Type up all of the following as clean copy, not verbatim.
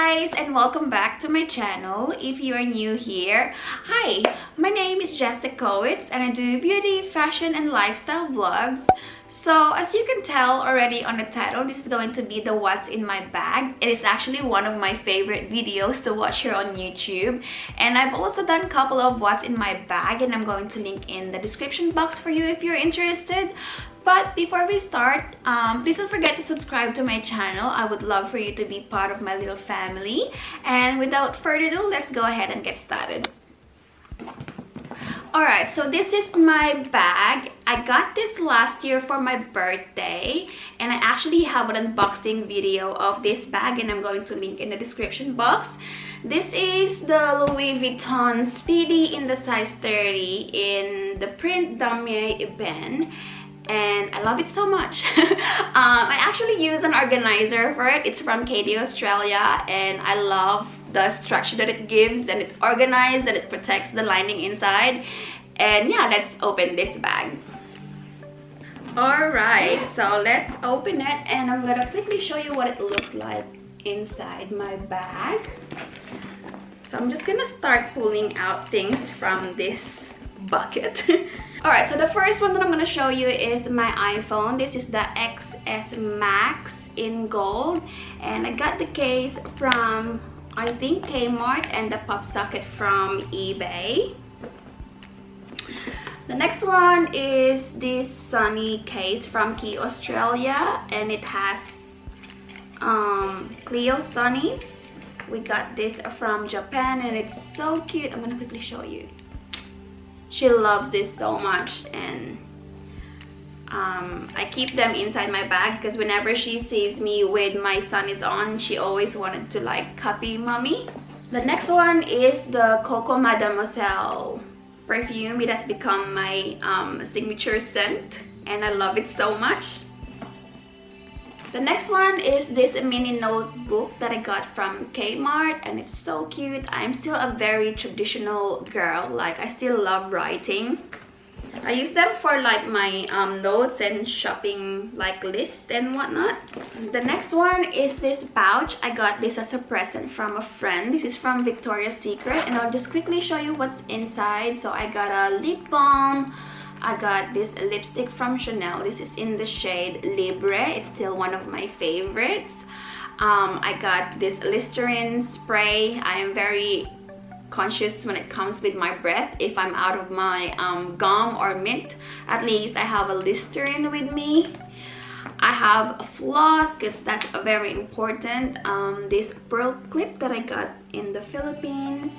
guys, and welcome back to my channel. If you are new here, hi, my name is Jessa Kowitz and I do beauty, fashion and lifestyle vlogs. So as you can tell already on the title, this is going to be the what's in my bag. It is actually one of my favorite videos to watch here on YouTube, and I've also done a couple of what's in my bag and I'm going to link in the description box for you if you're interested. But before we start, please don't forget to subscribe to my channel. I would love for you to be part of my little family. And without further ado, let's go ahead and get started. Alright, so this is my bag. I got this last year for my birthday, and I actually have an unboxing video of this bag and I'm going to link in the description box. This is the Louis Vuitton Speedy in the size 30 in the print Damier Ebene. And I love it so much. I actually use an organizer for it. It's from Katie, Australia, and I love the structure that it gives, and it's organized and it protects the lining inside. And yeah, let's open this bag. Alright, so let's open it and I'm gonna quickly show you what it looks like inside my bag. So I'm just gonna start pulling out things from this bucket. Alright, so the first one that I'm going to show you is my iPhone. This is the XS Max in gold, and I got the case from, I think, Kmart, and the pop socket from eBay. The next one is this Sunny case from Key, Australia, and it has Clio Sunnies. We got this from Japan and it's so cute. I'm going to quickly show you. She loves this so much, and I keep them inside my bag because whenever she sees me with my sunnies on, she always wanted to like copy mommy. The next one is the Coco Mademoiselle perfume. It has become my signature scent and I love it so much. The next one is this mini notebook that I got from Kmart, and it's so cute. I'm still a very traditional girl, like I still love writing. I use them for like my notes and shopping like lists and whatnot. The next one is this pouch. I got this as a present from a friend. This is from Victoria's Secret, and I'll just quickly show you what's inside. So I got a lip balm. I got this lipstick from Chanel. This is in the shade Libre. It's still one of my favorites. I got this Listerine spray. I am very conscious when it comes with my breath. If I'm out of my gum or mint, at least I have a Listerine with me. I have a floss because that's very important. This pearl clip that I got in the Philippines.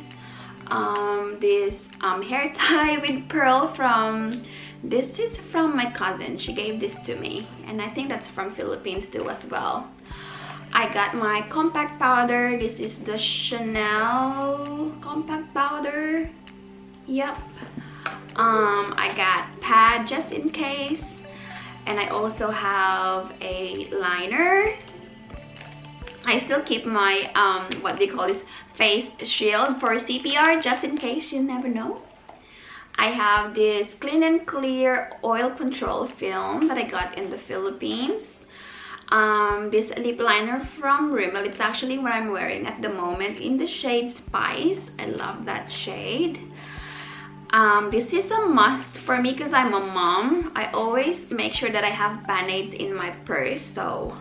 This hair tie with pearl from, this is from my cousin. She gave this to me, and I think that's from Philippines too as well. I got my compact powder. This is the Chanel compact powder. Yep. I got pad just in case, and I also have a liner. I still keep my what they call this, face shield for CPR, just in case, you never know. I have this Clean and Clear oil control film that I got in the Philippines. This lip liner from Rimmel. It's actually what I'm wearing at the moment in the shade Spice. I love that shade. This is a must for me because I'm a mom. I always make sure that I have band-aids in my purse, so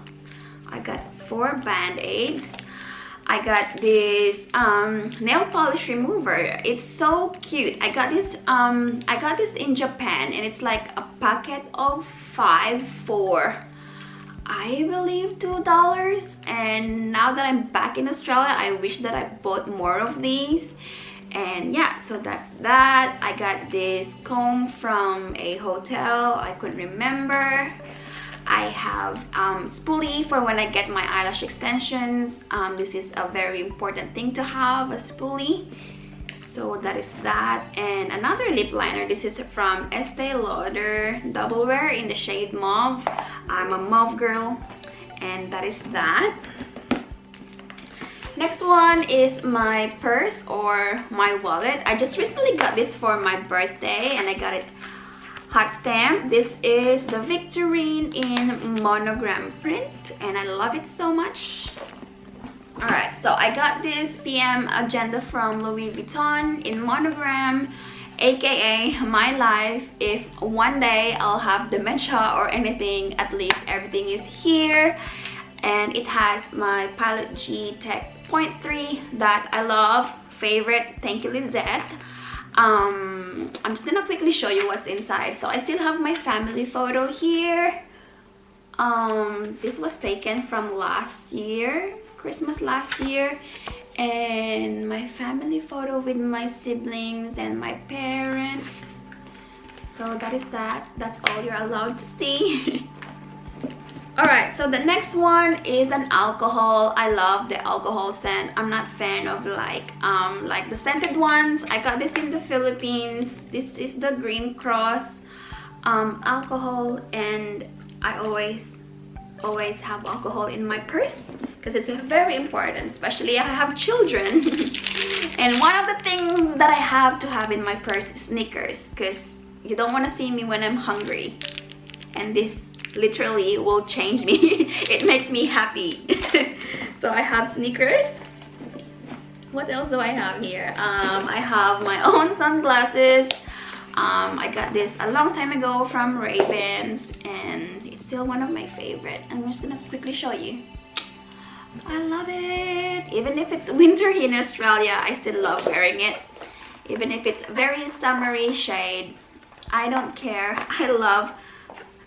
I got 4 band-aids. I got this nail polish remover. It's so cute. I got this in Japan, and it's like a packet of 5 for, I believe, $2. And now that I'm back in Australia, I wish that I bought more of these. And yeah, so that's that. I got this comb from a hotel. I couldn't remember. I have spoolie for when I get my eyelash extensions. This is a very important thing to have, a spoolie. So that is that. And another lip liner. This is from Estee Lauder Double Wear in the shade Mauve. I'm a mauve girl, and that is that. Next one is my purse or my wallet. I just recently got this for my birthday, and I got it hot stamp. This is the Victorine in monogram print, and I love it so much. Alright, So I got this PM agenda from Louis Vuitton in monogram, aka my life. If one day I'll have dementia or anything, at least everything is here. And it has my Pilot G Tech 0.3 that I love, favorite, thank you Lizette. I'm just gonna quickly show you what's inside. So I still have my family photo here. This was taken from last year, Christmas last year, and my family photo with my siblings and my parents. So that is that. That's all you're allowed to see. Alright, so the next one is an alcohol. I love the alcohol scent. I'm not a fan of like the scented ones. I got this in the Philippines. This is the Green Cross alcohol, and I always have alcohol in my purse because it's very important, especially I have children. And one of the things that I have to have in my purse is Snickers, because you don't want to see me when I'm hungry, and this literally will change me. It makes me happy. So I have Snickers. What else do I have here? I have my own sunglasses. I got this a long time ago from Ray-Bans, and it's still one of my favorite. I'm just gonna quickly show you. I love it. Even if it's winter here in Australia, I still love wearing it. Even if it's very summery shade, I don't care. I love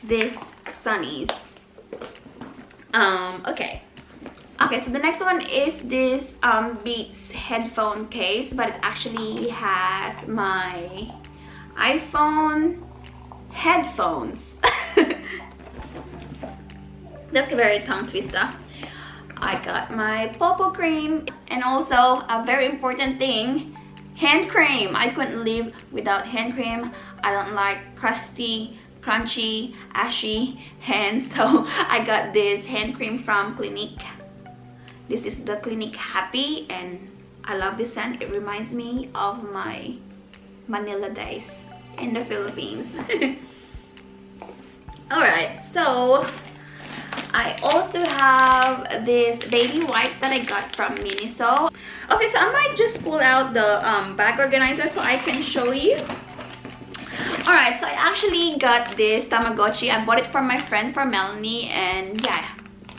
this sunnies. Okay, so the next one is this Beats headphone case, but it actually has my iPhone headphones. That's a very tongue twister. I got my Popo cream, and also a very important thing, hand cream. I couldn't live without hand cream. I don't like crusty, crunchy, ashy hands, so I got this hand cream from Clinique. This is the Clinique Happy, and I love this scent. It reminds me of my Manila days in the Philippines. Alright, so I also have this baby wipes that I got from Miniso. Okay, so I might just pull out the bag organizer so I can show you. Alright, so I actually got this Tamagotchi. I bought it from my friend, for Melanie, and yeah,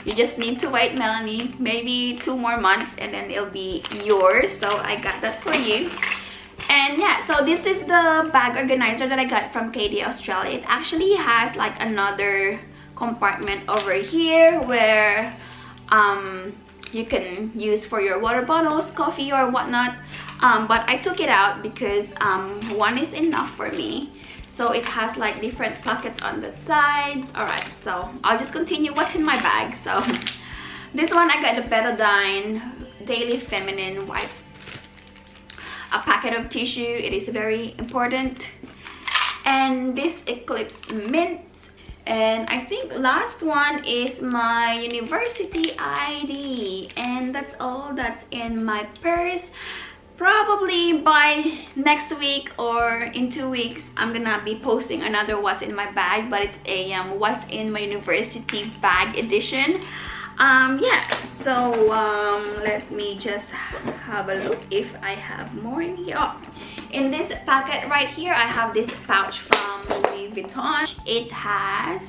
you just need to wait, Melanie, maybe 2 more months and then it'll be yours. So I got that for you. And yeah, so this is the bag organizer that I got from KD Australia. It actually has like another compartment over here where you can use for your water bottles, coffee or whatnot, but I took it out because one is enough for me. So it has like different pockets on the sides. Alright, so I'll just continue what's in my bag. So this one, I got the Betadine Daily Feminine Wipes, a packet of tissue. It is very important. And this Eclipse Mint. And I think last one is my university ID, and that's all that's in my purse. Probably by next week or in 2 weeks, I'm gonna be posting another what's in my bag, but it's a what's in my university bag edition. Yeah, so let me just have a look if I have more in here. Oh, in this packet right here, I have this pouch from Louis Vuitton. It has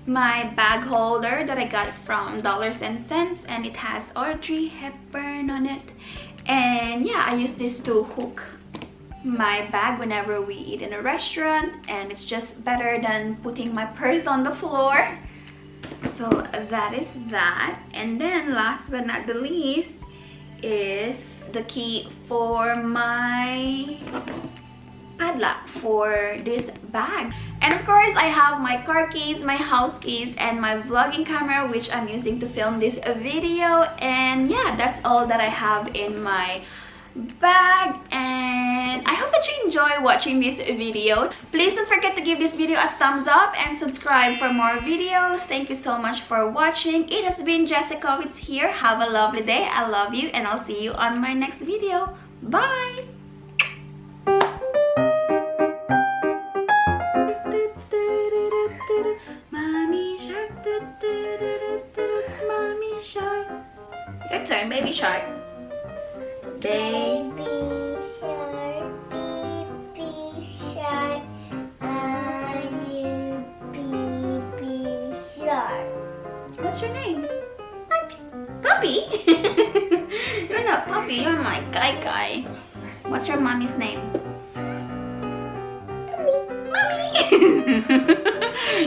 my bag holder that I got from Dollars and Cents, and it has Audrey Hepburn on it. And yeah, I use this to hook my bag whenever we eat in a restaurant, and it's just better than putting my purse on the floor. So that is that. And then last but not the least is the key for my padlock for this bag. And of course, I have my car keys, my house keys, and my vlogging camera, which I'm using to film this video. And yeah, that's all that I have in my bag, and I hope that you enjoy watching this video. Please don't forget to give this video a thumbs up and subscribe for more videos. Thank you so much for watching. It has been Jessa Kowitz here. Have a lovely day. I love you, and I'll see you on my next video. Bye. Mommy shark, mommy shark. Your turn, baby shark. Baby shark, baby shark, are you baby shark? What's your name? Puppy? You're not Puppy, you're my guy. What's your mommy's name? Mommy!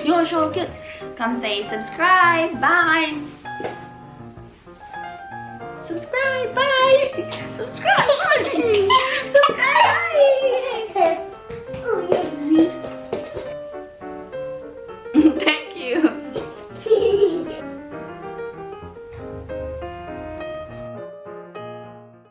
You're so cute. Come say subscribe, bye! Subscribe, bye! Subscribe! Subscribe! Bye!